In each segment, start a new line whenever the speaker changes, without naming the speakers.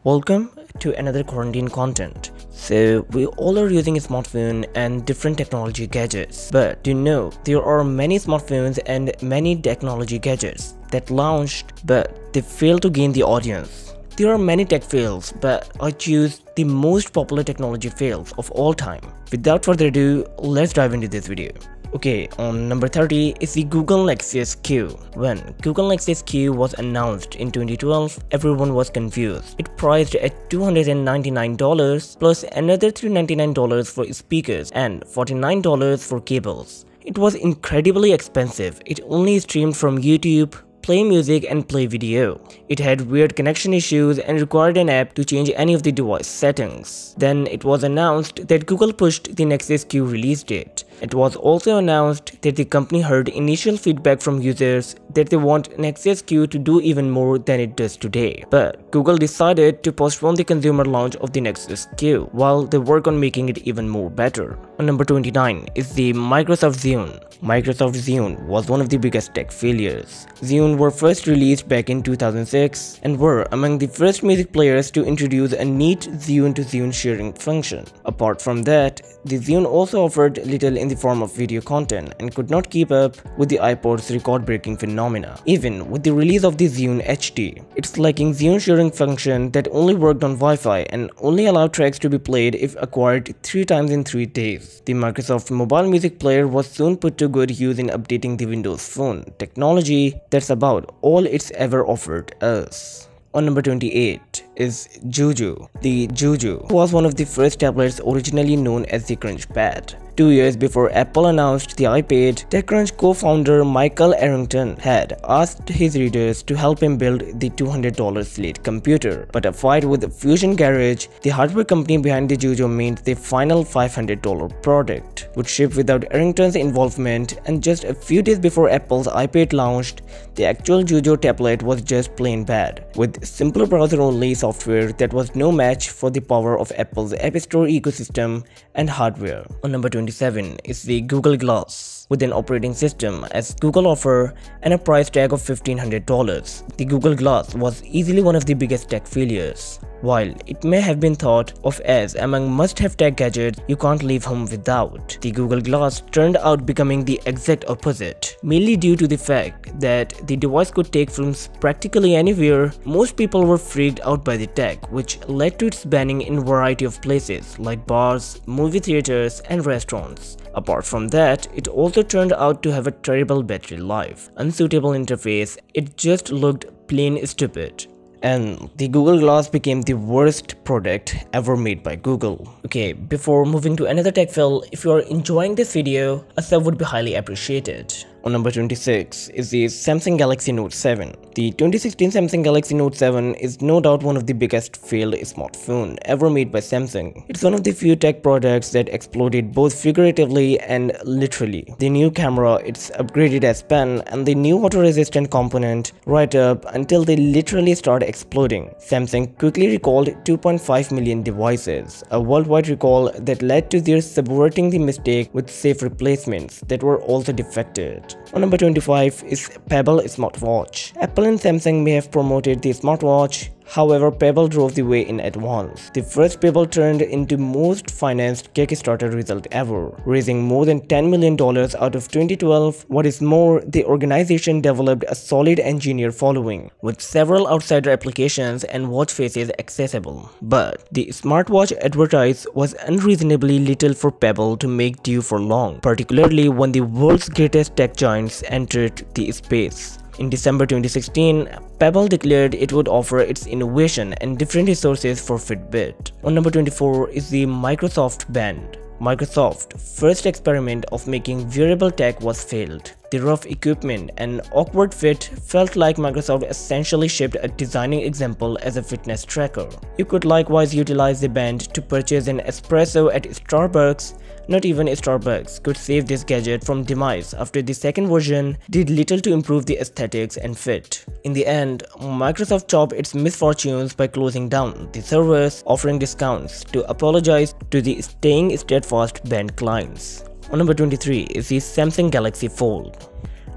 Welcome to another quarantine content. So we all are using a smartphone and different technology gadgets. But do you know there are many smartphones and many technology gadgets that launched but they failed to gain the audience. There are many tech fails, but I choose the most popular technology fails of all time. Without further ado, let's dive into this video. Okay, on number 30 is the Google Nexus Q. When Google Nexus Q was announced in 2012, everyone was confused. It priced at $299 plus another $399 for speakers and $49 for cables. It was incredibly expensive. It only streamed from YouTube, play music and play video. It had weird connection issues and required an app to change any of the device settings. Then it was announced that Google pushed the Nexus Q release date. It was also announced that the company heard initial feedback from users that they want Nexus Q to do even more than it does today. But Google decided to postpone the consumer launch of the Nexus Q while they work on making it even more better. On number 29 is the Microsoft Zune. Microsoft Zune was one of the biggest tech failures. Zune were first released back in 2006 and were among the first music players to introduce a neat Zune to Zune sharing function. Apart from that, the Zune also offered little in the form of video content and could not keep up with the iPod's record-breaking phenomena. Even with the release of the Zune HD, its lacking Zune sharing function that only worked on Wi-Fi and only allowed tracks to be played if acquired 3 times in 3 days. The Microsoft mobile music player was soon put to good use in updating the Windows Phone technology. That's about all it's ever offered us. On number 28 is Juju. The Juju was one of the first tablets originally known as the Crunch Pad. 2 years before Apple announced the iPad, TechCrunch co-founder Michael Arrington had asked his readers to help him build the $200 Slate computer. But a fight with Fusion Garage, the hardware company behind the Juju, meant the final $500 product would ship without Arrington's involvement, and just a few days before Apple's iPad launched, the actual Juju tablet was just plain bad, with simpler browser-only software that was no match for the power of Apple's App Store ecosystem and hardware. On number 27 is the Google Glass. With an operating system as Google offer and a price tag of $1,500, the Google Glass was easily one of the biggest tech failures. While it may have been thought of as among must-have tech gadgets you can't leave home without, the Google Glass turned out becoming the exact opposite. Mainly due to the fact that the device could take films practically anywhere, most people were freaked out by the tech, which led to its banning in a variety of places like bars, movie theaters, and restaurants. Apart from that, it also turned out to have a terrible battery life, unsuitable interface. It just looked plain stupid. And the Google Glass became the worst product ever made by Google. Okay, before moving to another tech fail, if you are enjoying this video, a sub would be highly appreciated. On number 26 is the Samsung Galaxy Note 7. The 2016 Samsung Galaxy Note 7 is no doubt one of the biggest failed smartphone ever made by Samsung. It's one of the few tech products that exploded both figuratively and literally. The new camera, its upgraded S Pen, and the new water-resistant component right up until they literally start exploding. Samsung quickly recalled 2.5 million devices, a worldwide recall that led to their subverting the mistake with safe replacements that were also defected. On number 25 is Pebble smartwatch. Apple and Samsung may have promoted the smartwatch, however Pebble drove the way in advance. The first Pebble turned into most financed Kickstarter result ever, raising more than $10 million out of 2012. What is more, the organization developed a solid engineer following, with several outsider applications and watch faces accessible. But the smartwatch advertised was unreasonably little for Pebble to make do for long, particularly when the world's greatest tech giants entered the space. In December 2016, Pebble declared it would offer its innovation and different resources for Fitbit. On number 24 is the Microsoft Band. Microsoft's first experiment of making wearable tech was failed. The rough equipment and awkward fit felt like Microsoft essentially shipped a designing example as a fitness tracker. You could likewise utilize the band to purchase an espresso at Starbucks. Not even Starbucks could save this gadget from demise after the second version did little to improve the aesthetics and fit. In the end, Microsoft chopped its misfortunes by closing down the service, offering discounts to apologize to the staying steadfast band clients. On number 23 is the Samsung Galaxy Fold.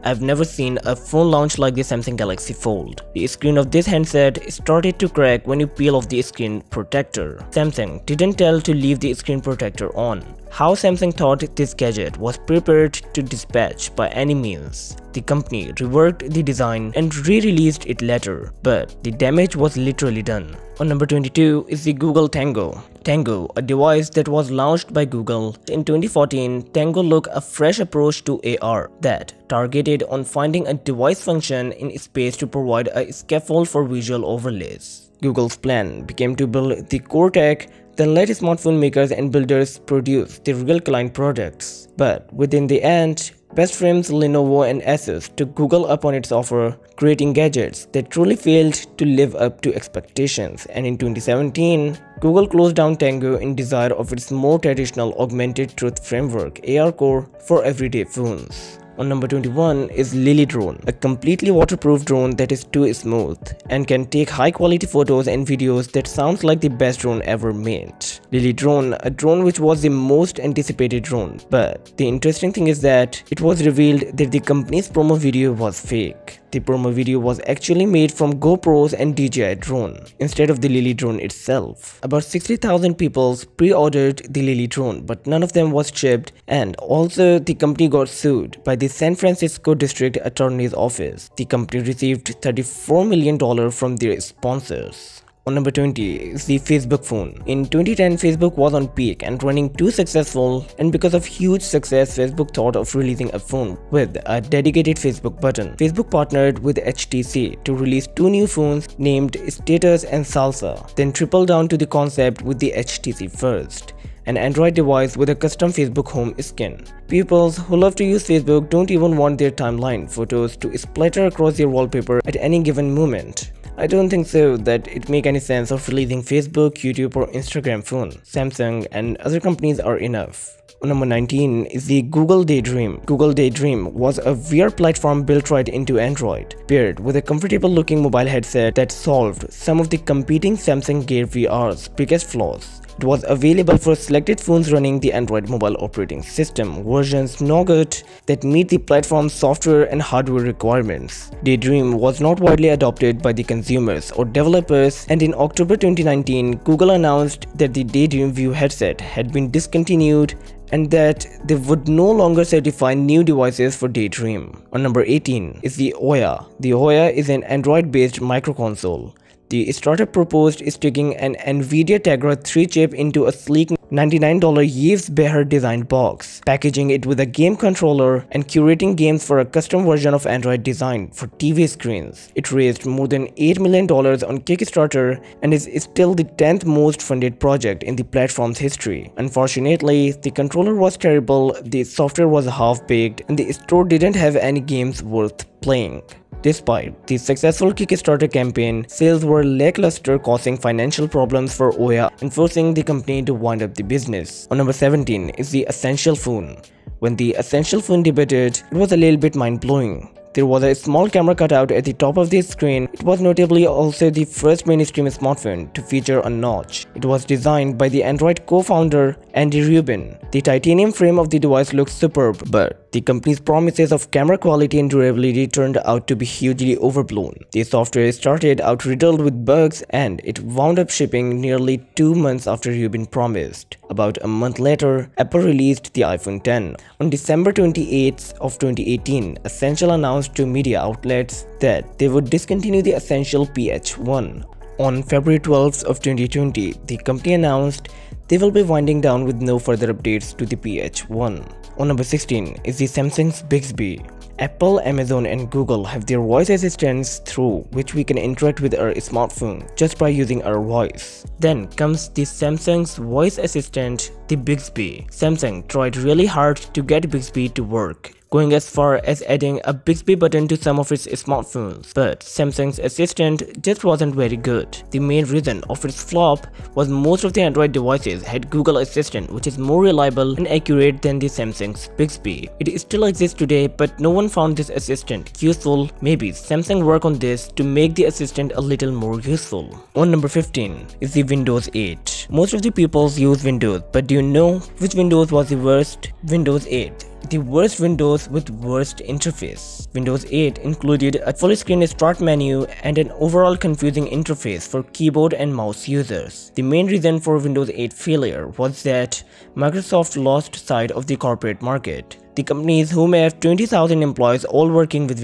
I've never seen a phone launch like the Samsung Galaxy Fold. The screen of this handset started to crack when you peel off the screen protector. Samsung didn't tell to leave the screen protector on. How Samsung thought this gadget was prepared to dispatch by any means. The company reworked the design and re-released it later, but the damage was literally done. On number 22 is the Google Tango. Tango, a device that was launched by Google in 2014, Tango looked a fresh approach to AR that targeted on finding a device function in space to provide a scaffold for visual overlays. Google's plan became to build the core tech, then let smartphone makers and builders produce the real client products. But within the end, Best Frames, Lenovo and Asus took Google up on its offer, creating gadgets that truly failed to live up to expectations, and in 2017, Google closed down Tango in desire of its more traditional augmented truth framework AR core for everyday phones. On number 21 is Lily Drone, a completely waterproof drone that is too smooth and can take high quality photos and videos that sounds like the best drone ever made. Lily Drone, a drone which was the most anticipated drone, but the interesting thing is that it was revealed that the company's promo video was fake. The promo video was actually made from GoPros and DJI drone instead of the Lily Drone itself. About 60,000 people pre-ordered the Lily Drone, but none of them was shipped, and also the company got sued by the San Francisco District Attorney's Office. The company received $34 million from their sponsors. On number 20 is the Facebook phone. In 2010, Facebook was on peak and running too successful, and because of huge success, Facebook thought of releasing a phone with a dedicated Facebook button. Facebook partnered with HTC to release two new phones named Status and Salsa, then tripled down to the concept with the HTC first, an Android device with a custom Facebook home skin. People who love to use Facebook don't even want their timeline photos to splatter across their wallpaper at any given moment. I don't think so that it make any sense of releasing Facebook, YouTube or Instagram phone. Samsung and other companies are enough. Number 19 is the Google Daydream. Google Daydream was a VR platform built right into Android, paired with a comfortable looking mobile headset that solved some of the competing Samsung Gear VR's biggest flaws. It was available for selected phones running the Android mobile operating system versions Nougat that meet the platform's software and hardware requirements. Daydream was not widely adopted by the consumers or developers, and in October 2019, Google announced that the Daydream View headset had been discontinued and that they would no longer certify new devices for Daydream. On number 18 is the Ouya. The Ouya is an Android-based microconsole. The startup proposed sticking an NVIDIA Tegra 3 chip into a sleek $99 Yves Behar designed box, packaging it with a game controller and curating games for a custom version of Android designed for TV screens. It raised more than $8 million on Kickstarter and is still the 10th most funded project in the platform's history. Unfortunately, the controller was terrible, the software was half-baked, and the store didn't have any games worth playing. Despite the successful Kickstarter campaign, sales were lackluster, causing financial problems for Ouya and forcing the company to wind up the business. On number 17 is the Essential phone. When the Essential phone debuted, it was a little bit mind-blowing. There was a small camera cutout at the top of the screen. It was notably also the first mainstream smartphone to feature a notch. It was designed by the Android co-founder Andy Rubin. The titanium frame of the device looks superb, but the company's promises of camera quality and durability turned out to be hugely overblown. The software started out riddled with bugs, and it wound up shipping nearly 2 months after Rubin promised. About a month later, Apple released the iPhone X. On December 28th of 2018, Essential announced to media outlets that they would discontinue the Essential PH1. On February 12th of 2020, the company announced they will be winding down with no further updates to the PH1. On number 16 is the Samsung's Bixby. Apple, Amazon and Google have their voice assistants through which we can interact with our smartphone just by using our voice. Then comes the Samsung's voice assistant, the Bixby. Samsung tried really hard to get Bixby to work, going as far as adding a Bixby button to some of its smartphones, but Samsung's assistant just wasn't very good. The main reason of its flop was most of the Android devices had Google Assistant, which is more reliable and accurate than the Samsung's Bixby. It still exists today, but no one found this assistant useful. Maybe Samsung work on this to make the assistant a little more useful. On number 15 is the Windows 8. Most of the people use Windows, but do you know which Windows was the worst? Windows 8. The worst Windows with worst interface. Windows 8 included a full screen start menu and an overall confusing interface for keyboard and mouse users. The main reason for Windows 8 failure was that Microsoft lost sight of the corporate market. The companies who may have 20,000 employees all working with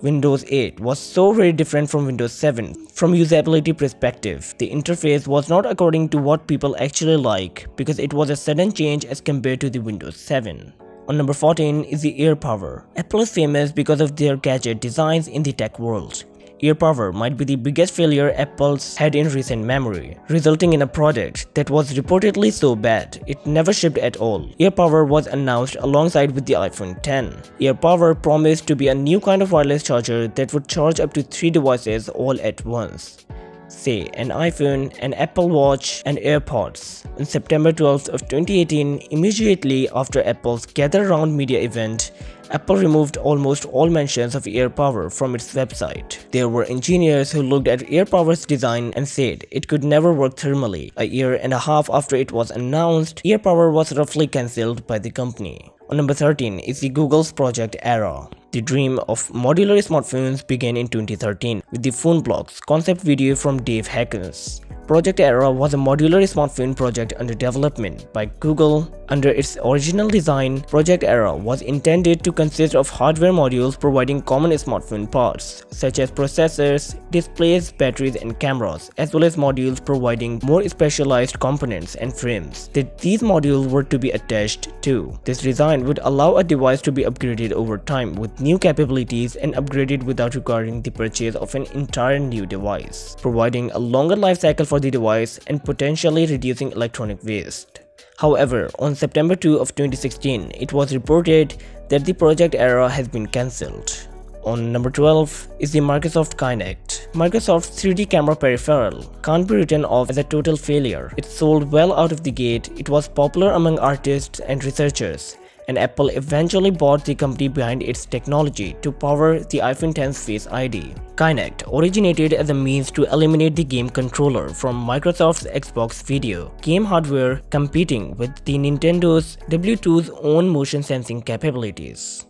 Windows 8 was so very different from Windows 7. From usability perspective, the interface was not according to what people actually like because it was a sudden change as compared to the Windows 7. On number 14 is the AirPower. Apple is famous because of their gadget designs in the tech world. AirPower might be the biggest failure Apple's had in recent memory, resulting in a product that was reportedly so bad it never shipped at all. AirPower was announced alongside with the iPhone X. AirPower promised to be a new kind of wireless charger that would charge up to 3 devices all at once. Say an iPhone, an Apple Watch, and AirPods. On September 12th of 2018, immediately after Apple's Gather Round media event, Apple removed almost all mentions of AirPower from its website. There were engineers who looked at AirPower's design and said it could never work thermally. A year and a half after it was announced, AirPower was roughly cancelled by the company. On number 13 is the Google's Project Era. The dream of modular smartphones began in 2013 with the PhoneBlocks concept video from Dave Hawkins. Project Era was a modular smartphone project under development by Google. Under its original design, Project Era was intended to consist of hardware modules providing common smartphone parts, such as processors, displays, batteries, and cameras, as well as modules providing more specialized components and frames that these modules were to be attached to. This design would allow a device to be upgraded over time with new capabilities and upgraded without requiring the purchase of an entire new device, providing a longer life cycle for the device and potentially reducing electronic waste. However, on September 2 of 2016, it was reported that the Project Era has been cancelled. On number 12 is the Microsoft Kinect. Microsoft's 3D camera peripheral can't be written off as a total failure. It sold well out of the gate, it was popular among artists and researchers, and Apple eventually bought the company behind its technology to power the iPhone X's Face ID. Kinect originated as a means to eliminate the game controller from Microsoft's Xbox video game hardware, competing with the Nintendo's W2's own motion sensing capabilities.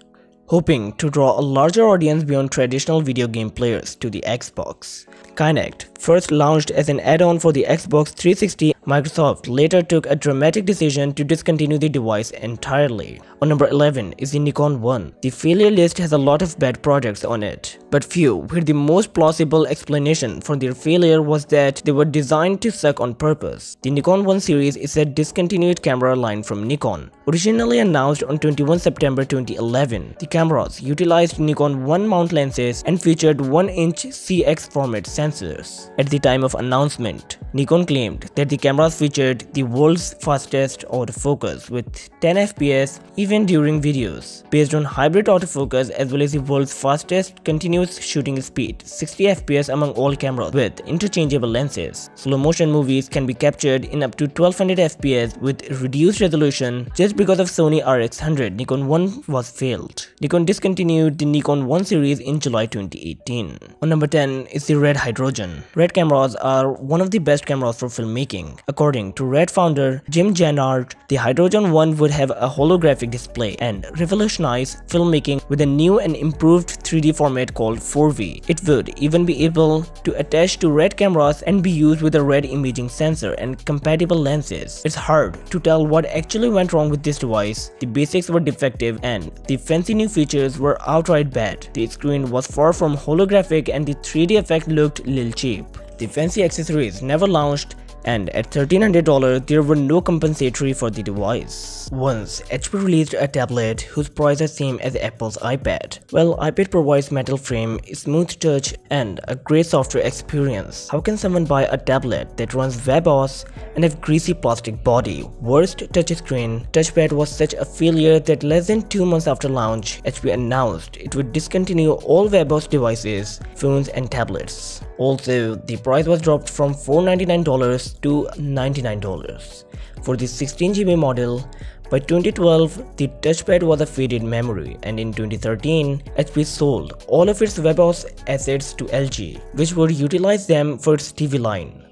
Hoping to draw a larger audience beyond traditional video game players to the Xbox, Kinect, first launched as an add-on for the Xbox 360, Microsoft later took a dramatic decision to discontinue the device entirely. On number 11 is the Nikon One. The failure list has a lot of bad products on it, but few where the most plausible explanation for their failure was that they were designed to suck on purpose. The Nikon One series is a discontinued camera line from Nikon. Originally announced on 21 September 2011, the cameras utilized Nikon One mount lenses and featured 1-inch CX format sensors. At the time of announcement, Nikon claimed that the cameras featured the world's fastest autofocus with 10 fps even during videos, based on hybrid autofocus, as well as the world's fastest continuous shooting speed 60 fps among all cameras with interchangeable lenses. Slow motion movies can be captured in up to 1200 fps with reduced resolution. Just because of Sony RX100, Nikon One was failed. Nikon discontinued the Nikon One series in July 2018. On number 10 is the Red Hydrogen. Red cameras are one of the best cameras for filmmaking. According to Red founder Jim Jannard, the Hydrogen One would have a holographic display and revolutionize filmmaking with a new and improved 3D format called 4V. It would even be able to attach to Red cameras and be used with a Red imaging sensor and compatible lenses. It's hard to tell what actually went wrong with this device. The basics were defective and the fancy new features were outright bad. The screen was far from holographic and the 3D effect looked little cheap. The fancy accessories never launched, and at $1,300 there were no compensatory for the device. Once, HP released a tablet whose price is same as Apple's iPad. Well, iPad provides metal frame, smooth touch, and a great software experience. How can someone buy a tablet that runs WebOS and have greasy plastic body? Worst touchscreen. Touchpad was such a failure that less than 2 months after launch, HP announced it would discontinue all WebOS devices, phones, and tablets. Also, the price was dropped from $499 to $99 for the 16GB model. By 2012, the touchpad was a faded memory, and in 2013, HP sold all of its WebOS assets to LG, which would utilize them for its TV line.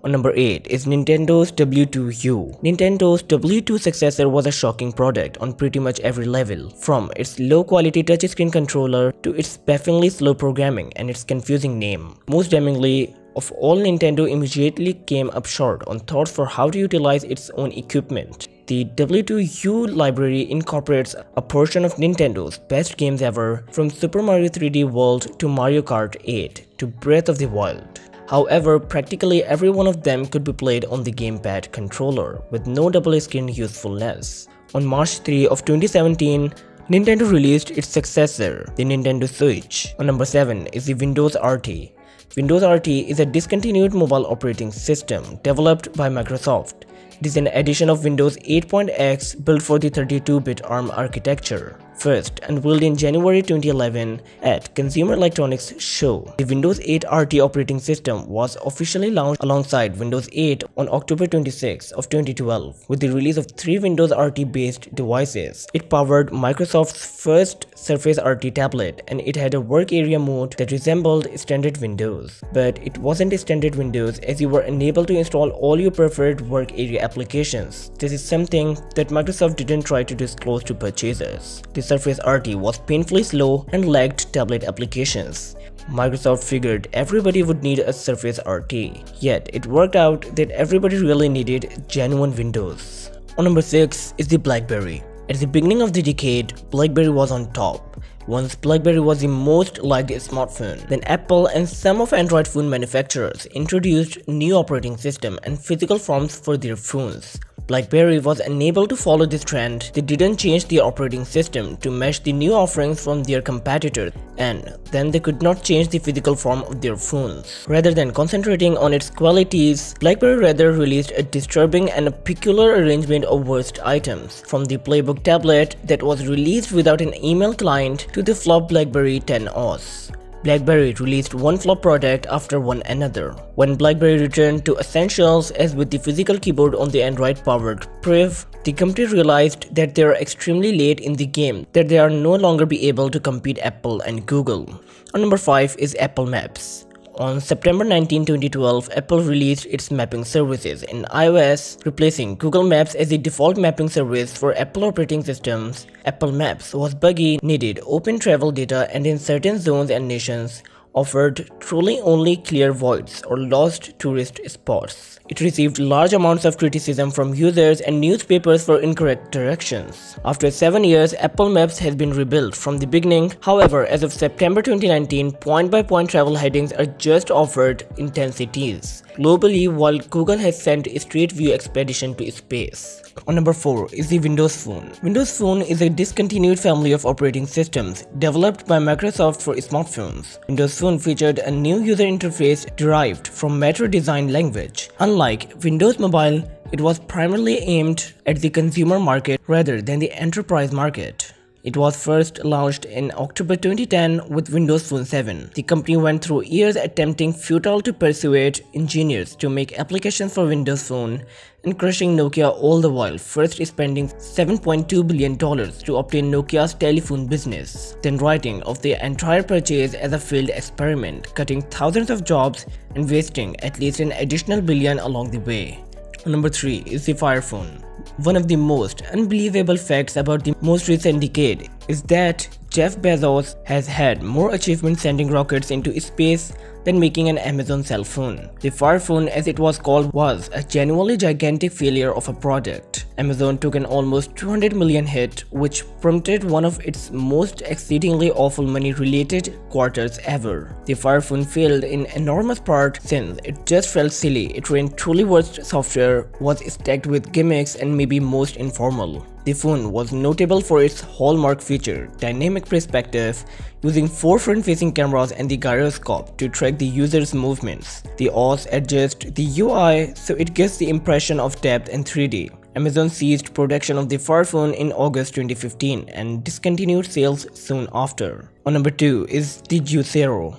On number 8 is Nintendo's W2U. Nintendo's W2 successor was a shocking product on pretty much every level, from its low-quality touchscreen controller to its bafflingly slow programming and its confusing name. Most damningly of all, Nintendo immediately came up short on thoughts for how to utilize its own equipment. The W2U library incorporates a portion of Nintendo's best games ever, from Super Mario 3D World to Mario Kart 8 to Breath of the Wild. However, practically every one of them could be played on the gamepad controller, with no double-screen usefulness. On March 3 of 2017, Nintendo released its successor, the Nintendo Switch. On number 7 is the Windows RT. Windows RT is a discontinued mobile operating system developed by Microsoft. It is an addition of Windows 8.x built for the 32-bit ARM architecture. First unveiled in January 2011 at Consumer Electronics Show, the Windows 8 RT operating system was officially launched alongside Windows 8 on October 26 of 2012 with the release of 3 Windows RT-based devices. It powered Microsoft's first Surface RT tablet, and it had a work area mode that resembled standard Windows. But it wasn't standard Windows, as you were unable to install all your preferred work area applications. This is something that Microsoft didn't try to disclose to purchasers. The Surface RT was painfully slow and lagged tablet applications. Microsoft figured everybody would need a Surface RT, yet it worked out that everybody really needed genuine Windows. On number 6 is the BlackBerry. At the beginning of the decade, BlackBerry was on top. Once BlackBerry was the most liked smartphone, then Apple and some of Android phone manufacturers introduced new operating system and physical forms for their phones. BlackBerry was unable to follow this trend. They didn't change the operating system to match the new offerings from their competitors, and then they could not change the physical form of their phones. Rather than concentrating on its qualities, BlackBerry rather released a disturbing and a peculiar arrangement of worst items, from the Playbook tablet that was released without an email client to the flop BlackBerry 10OS. BlackBerry released one flop product after one another. When BlackBerry returned to essentials, as with the physical keyboard on the Android-powered Priv, the company realized that they are extremely late in the game, that they are no longer be able to compete Apple and Google. On number 5 is Apple Maps. On September 19, 2012, Apple released its mapping services in iOS, replacing Google Maps as the default mapping service for Apple operating systems. Apple Maps was buggy, needed open travel data, and in certain zones and nations, offered truly only clear voids or lost tourist spots. It received large amounts of criticism from users and newspapers for incorrect directions. After 7 years, Apple Maps has been rebuilt from the beginning. However, as of September 2019, point-by-point travel headings are just offered in 10 cities globally, while Google has sent a Street View expedition to space. On number 4 is the Windows Phone. Windows Phone is a discontinued family of operating systems developed by Microsoft for smartphones. Windows Phone featured a new user interface derived from Metro Design language. Unlike Windows Mobile, it was primarily aimed at the consumer market rather than the enterprise market. It was first launched in October 2010 with Windows Phone 7. The company went through years attempting futile to persuade engineers to make applications for Windows Phone and crushing Nokia all the while, first spending $7.2 billion to obtain Nokia's telephone business, then writing off the entire purchase as a failed experiment, cutting thousands of jobs and wasting at least an additional billion along the way. Number 3 is the Fire Phone. One of the most unbelievable facts about the most recent decade is that Jeff Bezos has had more achievements sending rockets into space than making an Amazon cell phone. The Fire Phone, as it was called, was a genuinely gigantic failure of a product. Amazon took an almost 200 million hit, which prompted one of its most exceedingly awful money-related quarters ever. The Fire Phone failed in enormous part since it just felt silly. It ran truly worst software, was stacked with gimmicks, and maybe most informal. The phone was notable for its hallmark feature, dynamic perspective, using 4 front-facing cameras and the gyroscope to track the user's movements. The OS adjusts the UI so it gives the impression of depth and 3D. Amazon ceased production of the Fire Phone in August 2015 and discontinued sales soon after. On number 2 is the Juicero.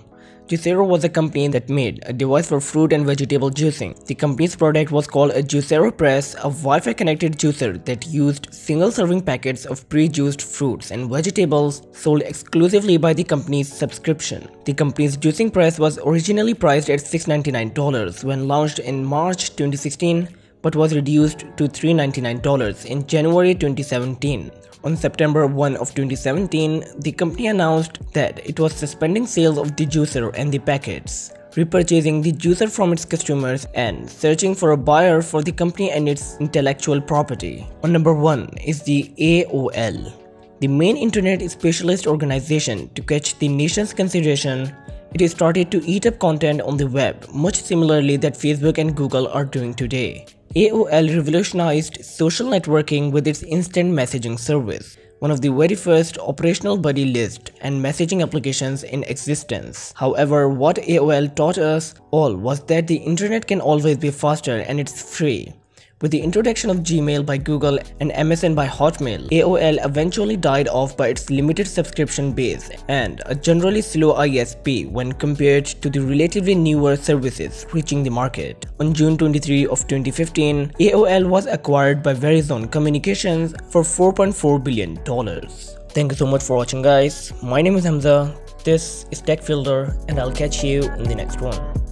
Juicero was a company that made a device for fruit and vegetable juicing. The company's product was called a Juicero Press, a Wi-Fi connected juicer that used single-serving packets of pre-juiced fruits and vegetables sold exclusively by the company's subscription. The company's juicing press was originally priced at $699 when launched in March 2016, but was reduced to $399 in January 2017. On September 1 of 2017, the company announced that it was suspending sales of the juicer and the packets, repurchasing the juicer from its customers and searching for a buyer for the company and its intellectual property. On number 1 is the AOL, the main internet specialist organization to catch the nation's consideration. It started to eat up content on the web, much similarly that Facebook and Google are doing today. AOL revolutionized social networking with its instant messaging service, one of the very first operational buddy list and messaging applications in existence. However, what AOL taught us all was that the internet can always be faster and it's free. With the introduction of Gmail by Google and MSN by Hotmail, AOL eventually died off by its limited subscription base and a generally slow ISP when compared to the relatively newer services reaching the market. On June 23 of 2015, AOL was acquired by Verizon Communications for $4.4 billion. Thank you so much for watching, guys. My name is Hamza, this is TechFilter, and I'll catch you in the next one.